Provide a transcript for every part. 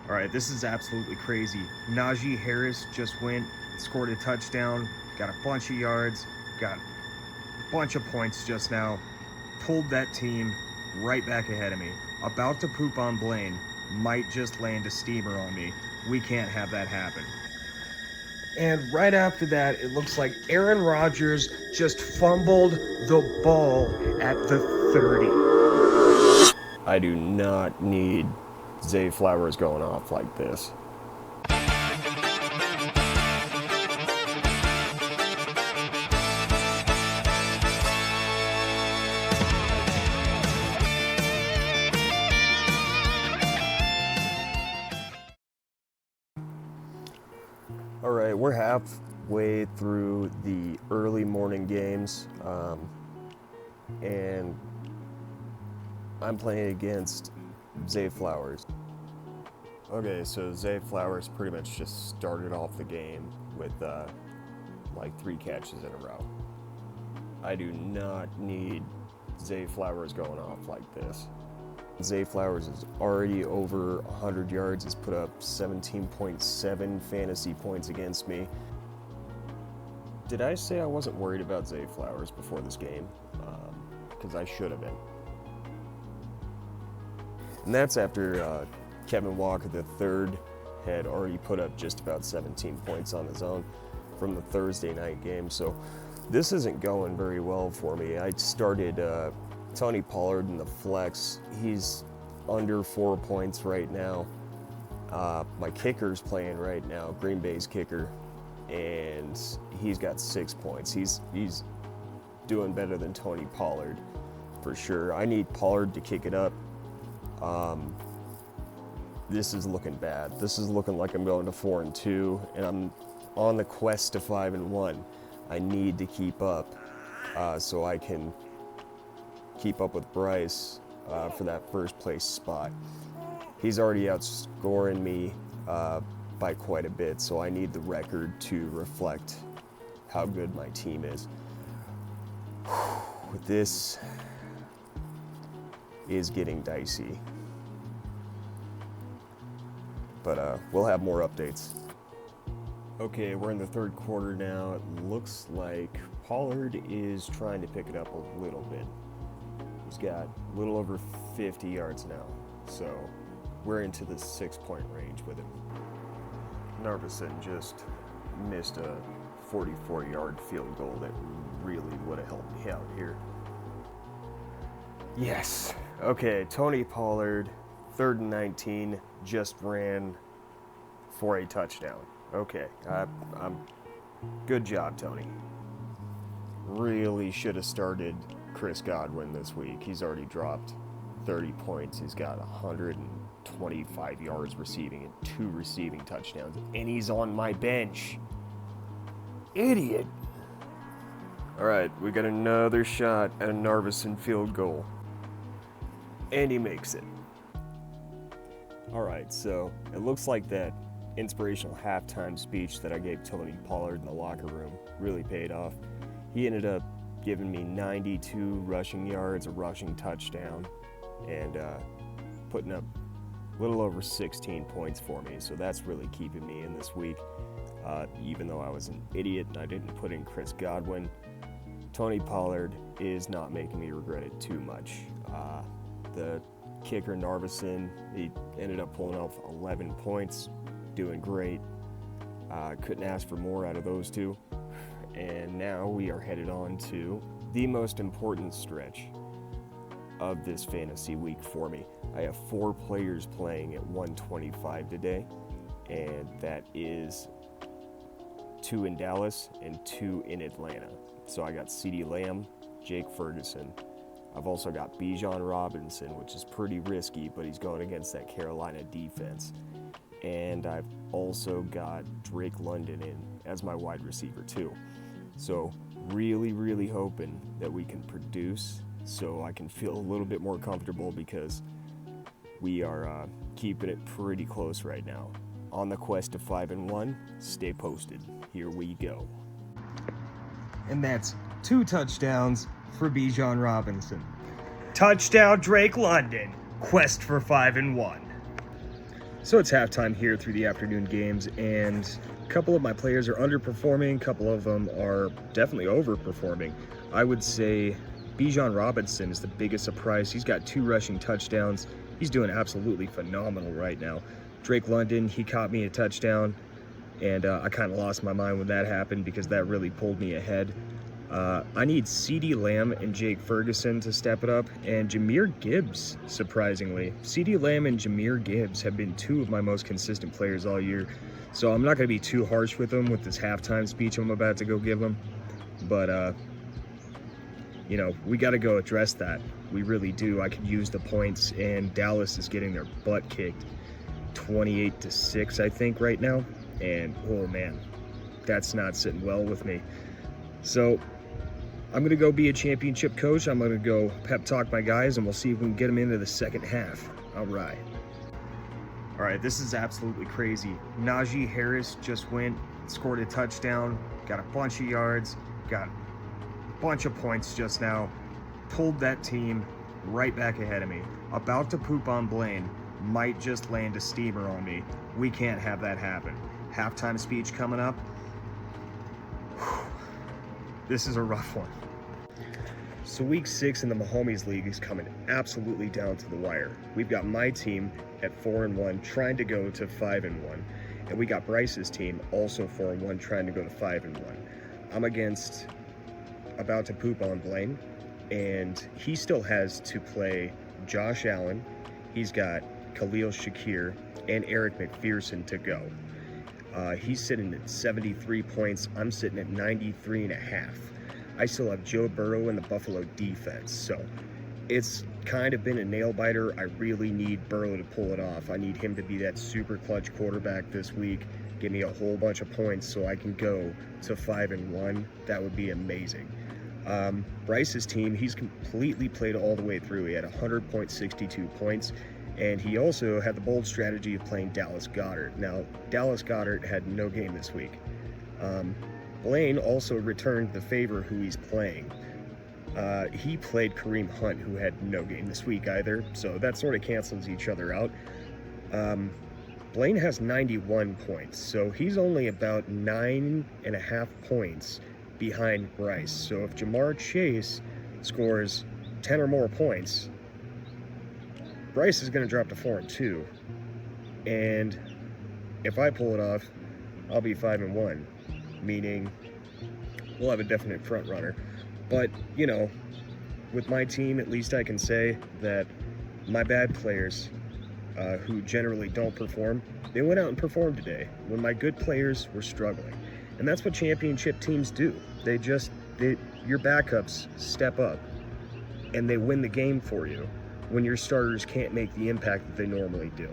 All right, this is absolutely crazy. Najee Harris just went, scored a touchdown, got a bunch of yards, got a bunch of points just now, pulled that team right back ahead of me. About to poop on Blaine, might just land a steamer on me. We can't have that happen. And right after that, it looks like Aaron Rodgers just fumbled the ball at the 30. I do not need Zay Flowers going off like this. All right, we're halfway through the early morning games, and I'm playing against Zay Flowers. Okay, so Zay Flowers pretty much just started off the game with like 3 catches in a row. I do not need Zay Flowers going off like this. Zay Flowers is already over 100 yards. He's put up 17.7 fantasy points against me. Did I say I wasn't worried about Zay Flowers before this game? Because I should have been. And that's after Kevin Walker III had already put up just about 17 points on his own from the Thursday night game. So this isn't going very well for me. I started Tony Pollard in the flex. He's under 4 points right now. My kicker's playing right now, Green Bay's kicker, and he's got 6 points. He's doing better than Tony Pollard for sure. I need Pollard to kick it up. This is looking bad. This is looking like I'm going to 4-2, and I'm on the quest to 5-1. I need to keep up so I can keep up with Bryce for that first place spot. He's already outscoring me by quite a bit, so I need the record to reflect how good my team is. This is getting dicey, but we'll have more updates. Okay, we're in the third quarter now. It looks like Pollard is trying to pick it up a little bit. He's got a little over 50 yards now, so we're into the 6-point range with him. Narveson just missed a 44-yard field goal that really would have helped me out here. Yes. Okay, Tony Pollard, 3rd and 19, just ran for a touchdown. Okay, I'm good job, Tony. Really should have started Chris Godwin this week. He's already dropped 30 points. He's got 125 yards receiving and 2 receiving touchdowns, and he's on my bench. Idiot. All right, we got another shot at a Narveson field goal, and he makes it. All right, so it looks like that inspirational halftime speech that I gave Tony Pollard in the locker room really paid off. He ended up giving me 92 rushing yards, a rushing touchdown, and putting up a little over 16 points for me. So that's really keeping me in this week. Even though I was an idiot and I didn't put in Chris Godwin, Tony Pollard is not making me regret it too much. The kicker, Narveson, he ended up pulling off 11 points, doing great. Couldn't ask for more out of those two. And now we are headed on to the most important stretch of this fantasy week for me. I have 4 players playing at 125 today, and that is 2 in Dallas and 2 in Atlanta. So I got CeeDee Lamb, Jake Ferguson. I've also got Bijan Robinson, which is pretty risky, but he's going against that Carolina defense. And I've also got Drake London in as my wide receiver too. So really, really hoping that we can produce so I can feel a little bit more comfortable, because we are keeping it pretty close right now. On the quest to 5-1, stay posted. Here we go. And that's 2 touchdowns for Bijan Robinson. Touchdown Drake London. Quest for 5-1. So it's halftime here through the afternoon games, and a couple of my players are underperforming, a couple of them are definitely overperforming. I would say Bijan Robinson is the biggest surprise. He's got 2 rushing touchdowns. He's doing absolutely phenomenal right now. Drake London, he caught me a touchdown, and I kind of lost my mind when that happened because that really pulled me ahead. I need CeeDee Lamb and Jake Ferguson to step it up, and Jahmyr Gibbs, surprisingly. CeeDee Lamb and Jahmyr Gibbs have been 2 of my most consistent players all year, so I'm not going to be too harsh with them with this halftime speech I'm about to go give them. But, you know, we got to go address that. We really do. I could use the points, and Dallas is getting their butt kicked 28-6, I think, right now. And, oh, man, that's not sitting well with me. So I'm going to go be a championship coach. I'm going to go pep talk my guys, and we'll see if we can get them into the second half. All right. All right, this is absolutely crazy. Najee Harris just went, scored a touchdown, got a bunch of yards, got a bunch of points just now, pulled that team right back ahead of me. About to poop on Blaine, might just land a steamer on me. We can't have that happen. Halftime speech coming up. This is a rough one. So week 6 in the Mahomies League is coming absolutely down to the wire. We've got my team at 4-1 trying to go to 5-1. And we got Bryce's team also 4-1 trying to go to 5-1. I'm against about to poop on Blaine, and he still has to play Josh Allen. He's got Khalil Shakir and Eric McPherson to go. He's sitting at 73 points. I'm sitting at 93.5. I still have Joe Burrow in the Buffalo defense. So it's kind of been a nail biter. I really need Burrow to pull it off. I need him to be that super clutch quarterback this week. Give me a whole bunch of points so I can go to 5-1. That would be amazing. Bryce's team, he's completely played all the way through. He had 100.62 points. And he also had the bold strategy of playing Dallas Goedert. Now, Dallas Goedert had no game this week. Blaine also returned the favor who he's playing. He played Kareem Hunt, who had no game this week either, so that sort of cancels each other out. Blaine has 91 points, so he's only about 9.5 points behind Bryce. So if Jamar Chase scores 10 or more points, Bryce is going to drop to 4-2, and if I pull it off, I'll be 5-1, meaning we'll have a definite front runner. But, you know, with my team, at least I can say that my bad players, who generally don't perform, they went out and performed today when my good players were struggling. And that's what championship teams do. Your backups step up, and they win the game for you when your starters can't make the impact that they normally do.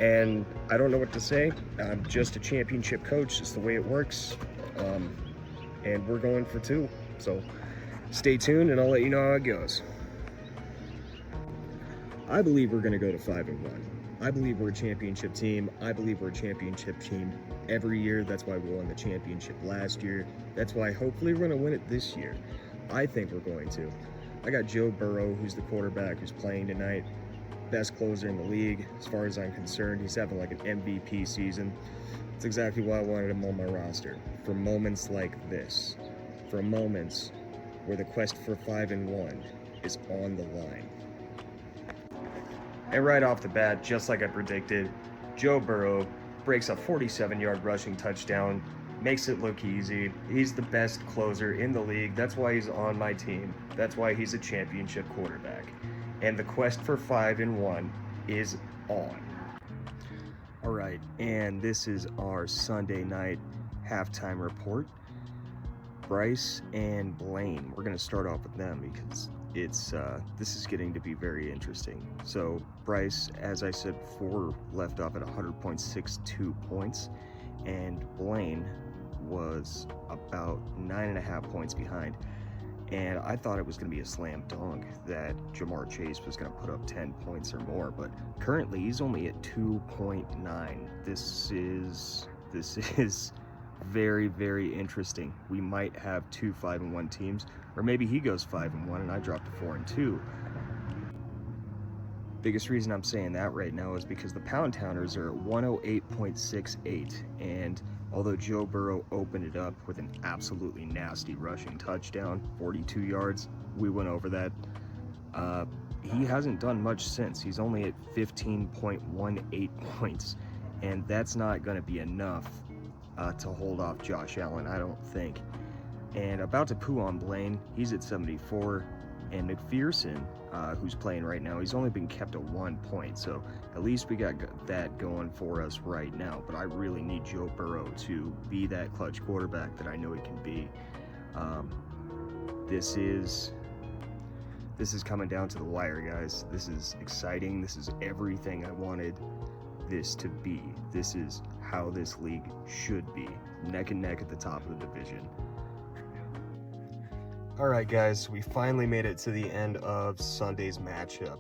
And I don't know what to say. I'm just a championship coach. It's the way it works. And we're going for 2. So stay tuned, and I'll let you know how it goes. I believe we're going to go to 5-1. I believe we're a championship team. I believe we're a championship team every year. That's why we won the championship last year. That's why hopefully we're going to win it this year. I think we're going to. I got Joe Burrow, who's the quarterback, who's playing tonight. Best closer in the league, as far as I'm concerned. He's having like an MVP season. That's exactly why I wanted him on my roster. For moments like this. For moments where the quest for 5-1 is on the line. And right off the bat, just like I predicted, Joe Burrow breaks a 47-yard rushing touchdown, makes it look easy. He's the best closer in the league. That's why he's on my team. That's why he's a championship quarterback. And the quest for 5-1 is on. All right, and this is our Sunday night halftime report. Bryce and Blaine, we're going to start off with them because this is getting to be very interesting. So Bryce, as I said before, left off at 100.62 points, and Blaine was about 9.5 points behind. And I thought it was going to be a slam dunk that Jamar Chase was going to put up 10 points or more, but currently he's only at 2.9. This is very, very interesting. We might have 2 5-1 teams, or maybe he goes 5-1 and I drop to 4-2. Biggest reason I'm saying that right now is because the Pound Towners are at 108.68, and although Joe Burrow opened it up with an absolutely nasty rushing touchdown, 42 yards, we went over that. He hasn't done much since. He's only at 15.18 points, and that's not going to be enough to hold off Josh Allen, I don't think. And about to poo on Blaine, he's at 74, and McPherson, who's playing right now, he's only been kept at 1 point, so at least we got that going for us right now. But I really need Joe Burrow to be that clutch quarterback that I know he can be. This is coming down to the wire, guys. This is exciting. This is everything I wanted this to be. This is how this league should be, neck and neck at the top of the division. All right, guys, we finally made it to the end of Sunday's matchup,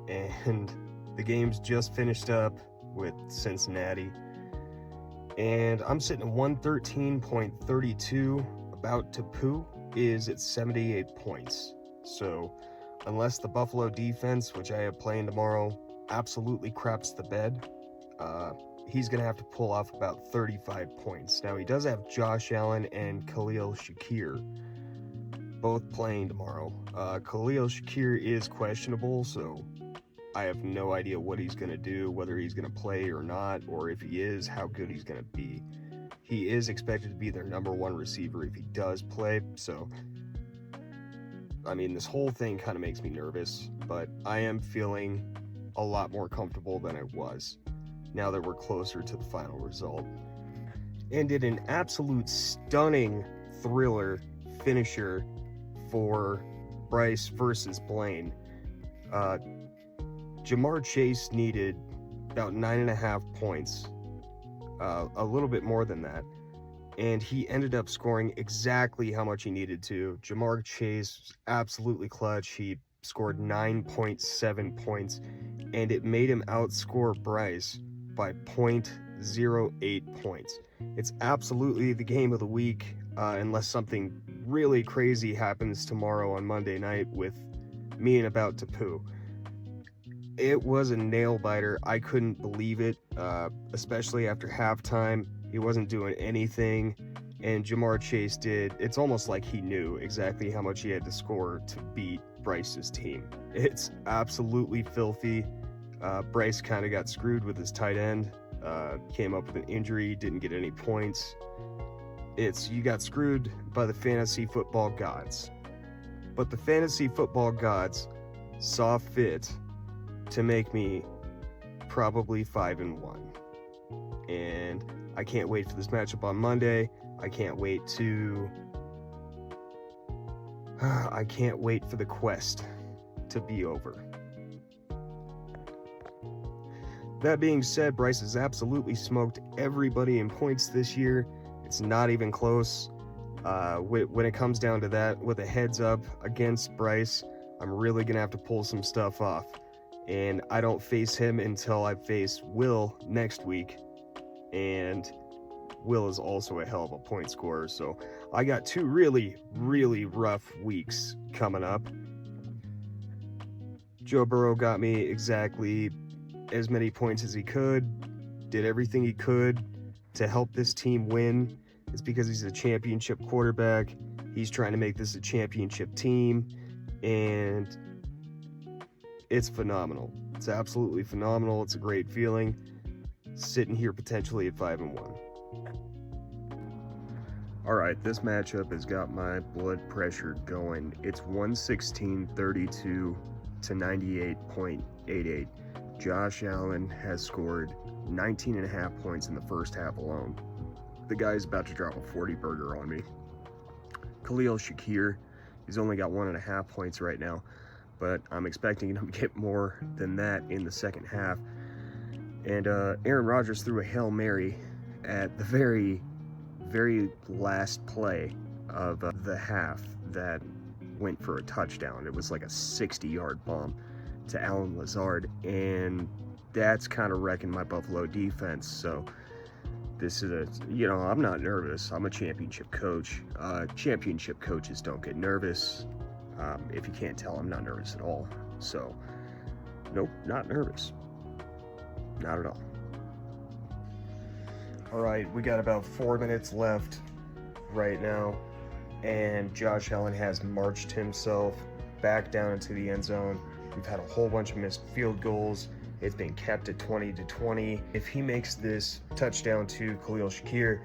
and the game's just finished up with Cincinnati, and I'm sitting at 113.32. About to poo is at 78 points. So unless the Buffalo defense, which I have playing tomorrow, absolutely craps the bed, he's going to have to pull off about 35 points. Now, he does have Josh Allen and Khalil Shakir both playing tomorrow. Khalil Shakir is questionable, so I have no idea what he's going to do, whether he's going to play or not, or if he is, how good he's going to be. He is expected to be their number one receiver if he does play, so I mean, this whole thing kind of makes me nervous, but I am feeling a lot more comfortable than I was now that we're closer to the final result. And in an absolute stunning thriller finisher for Bryce versus Blaine, Jamar Chase needed about 9.5 points, a little bit more than that, and he ended up scoring exactly how much he needed to. Jamar Chase was absolutely clutch. He scored 9.7 points, and it made him outscore Bryce by 0.08 points. It's absolutely the game of the week, unless something really crazy happens tomorrow on Monday night with me and About to Poo. It was a nail biter. I couldn't believe it, especially after halftime. He wasn't doing anything, and Jamar Chase did. It's almost like he knew exactly how much he had to score to beat Bryce's team. It's absolutely filthy. Bryce kind of got screwed with his tight end, came up with an injury, didn't get any points. You got screwed by the fantasy football gods. But the fantasy football gods saw fit to make me probably 5-1. And I can't wait for this matchup on Monday. I can't wait for the quest to be over. That being said, Bryce has absolutely smoked everybody in points this year. It's not even close. When it comes down to that, with a heads up against Bryce, I'm really going to have to pull some stuff off. And I don't face him until I face Will next week. And Will is also a hell of a point scorer. So I got 2 really, really rough weeks coming up. Joe Burrow got me exactly as many points as he could, did everything he could to help this team win. It's because he's a championship quarterback. He's trying to make this a championship team, and it's phenomenal. It's absolutely phenomenal. It's a great feeling sitting here potentially at 5-1. All right, this matchup has got my blood pressure going. It's 116.32 to 98.88. Josh Allen has scored 19.5 points in the first half alone. The guy's about to drop a 40 burger on me. Khalil Shakir, he's only got 1.5 points right now, but I'm expecting him to get more than that in the second half. And Aaron Rodgers threw a Hail Mary at the very, very last play of the half that went for a touchdown. It was like a 60-yard bomb to Alan Lazard, and that's kind of wrecking my Buffalo defense. So this is I'm not nervous. I'm a championship coach. Championship coaches don't get nervous. If you can't tell, I'm not nervous at all. So Nope, not nervous. Not at all. All right, we got about 4 minutes left right now, and Josh Allen has marched himself back down into the end zone. We've had a whole bunch of missed field goals. It's been kept at 20-20. If he makes this touchdown to Khalil Shakir,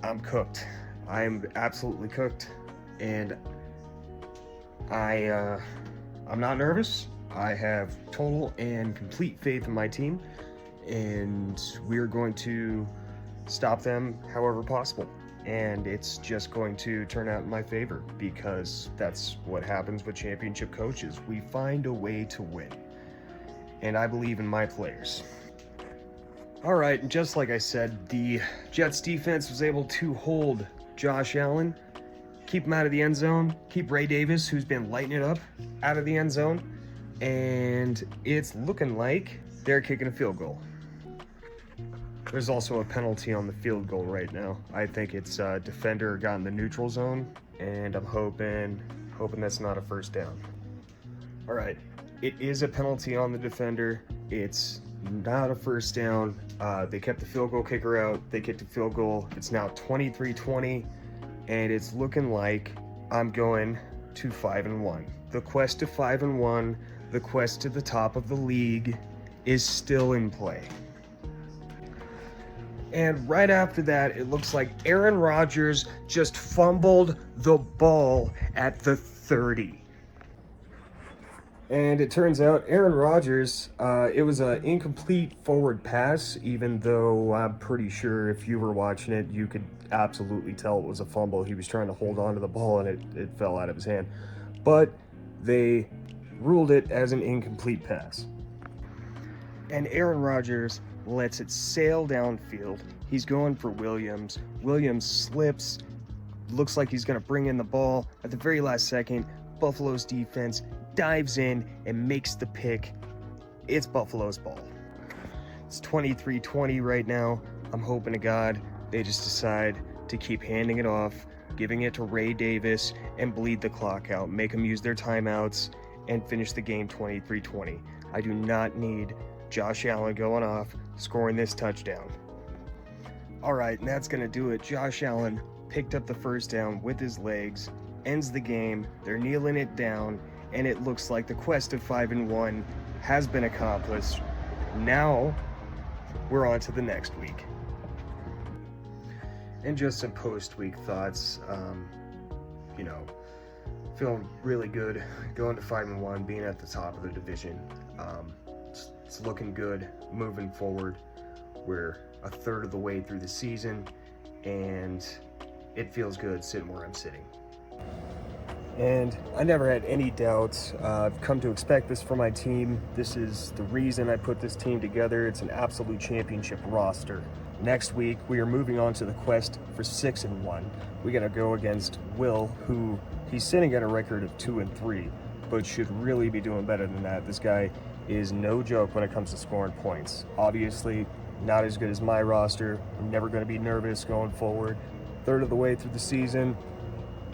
I'm cooked. I'm absolutely cooked, and I'm not nervous. I have total and complete faith in my team, and we're going to stop them however possible. And it's just going to turn out in my favor, because that's what happens with championship coaches. We find a way to win. And I believe in my players. All right, and just like I said, the Jets defense was able to hold Josh Allen, keep him out of the end zone, keep Ray Davis, who's been lighting it up, out of the end zone, and it's looking like they're kicking a field goal. There's also a penalty on the field goal right now. I think it's defender got in the neutral zone, and I'm hoping that's not a first down. All right, it is a penalty on the defender. It's not a first down. They kept the field goal kicker out. They kicked a field goal. It's now 23-20, and it's looking like I'm going to 5-1. The quest to 5-1, the quest to the top of the league, is still in play. And right after that, it looks like Aaron Rodgers just fumbled the ball at the 30. And it turns out Aaron Rodgers, it was an incomplete forward pass, even though I'm pretty sure if you were watching it, you could absolutely tell it was a fumble. He was trying to hold on to the ball and it fell out of his hand. But they ruled it as an incomplete pass. And Aaron Rodgers lets it sail downfield. He's going for Williams. Williams slips, looks like he's going to bring in the ball. At the very last second, Buffalo's defense dives in and makes the pick. It's Buffalo's ball. It's 23-20 right now. I'm hoping to God they just decide to keep handing it off, giving it to Ray Davis, and bleed the clock out, make them use their timeouts, and finish the game 23-20. I do not need Josh Allen going off, scoring this touchdown. All right, and that's going to do it. Josh Allen picked up the first down with his legs, ends the game. They're kneeling it down, and it looks like the quest of 5-1 has been accomplished. Now we're on to the next week. And just some post-week thoughts. Feeling really good going to 5-1, being at the top of the division. It's looking good moving forward. We're a third of the way through the season, and it feels good sitting where I'm sitting. And I never had any doubts. I've come to expect this from my team. This is the reason I put this team together. It's an absolute championship roster. Next week, we are moving on to the quest for 6-1. We got to go against Will, who he's sitting at a record of 2-3, but should really be doing better than that. This guy is no joke when it comes to scoring points. Obviously, not as good as my roster. I'm never going to be nervous going forward. Third of the way through the season,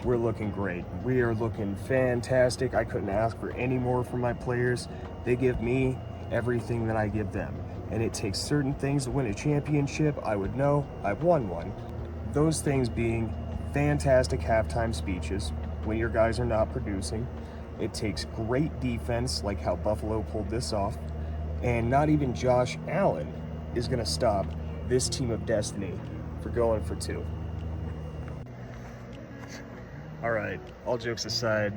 we're looking great. We are looking fantastic. I couldn't ask for any more from my players. They give me everything that I give them. And it takes certain things to win a championship. I would know I've won one. Those things being fantastic halftime speeches when your guys are not producing. It takes great defense, like how Buffalo pulled this off. And not even Josh Allen is going to stop this team of destiny for going for 2. All right, all jokes aside,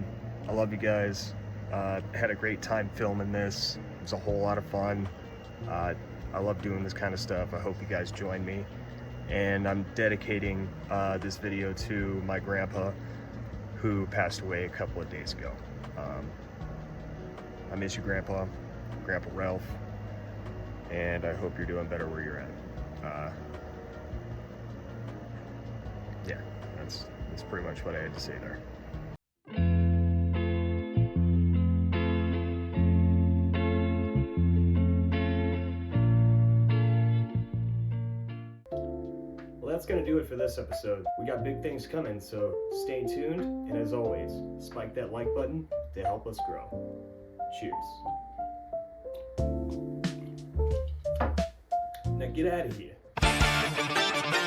I love you guys. Had a great time filming this. It was a whole lot of fun. I love doing this kind of stuff. I hope you guys join me. And I'm dedicating this video to my grandpa, who passed away a couple of days ago. I miss you, Grandpa Ralph, and I hope you're doing better where you're at. Yeah, that's pretty much what I had to say there. Well, that's going to do it for this episode. We got big things coming, so stay tuned. And as always, spike that like button to help us grow. Cheers. Now get out of here.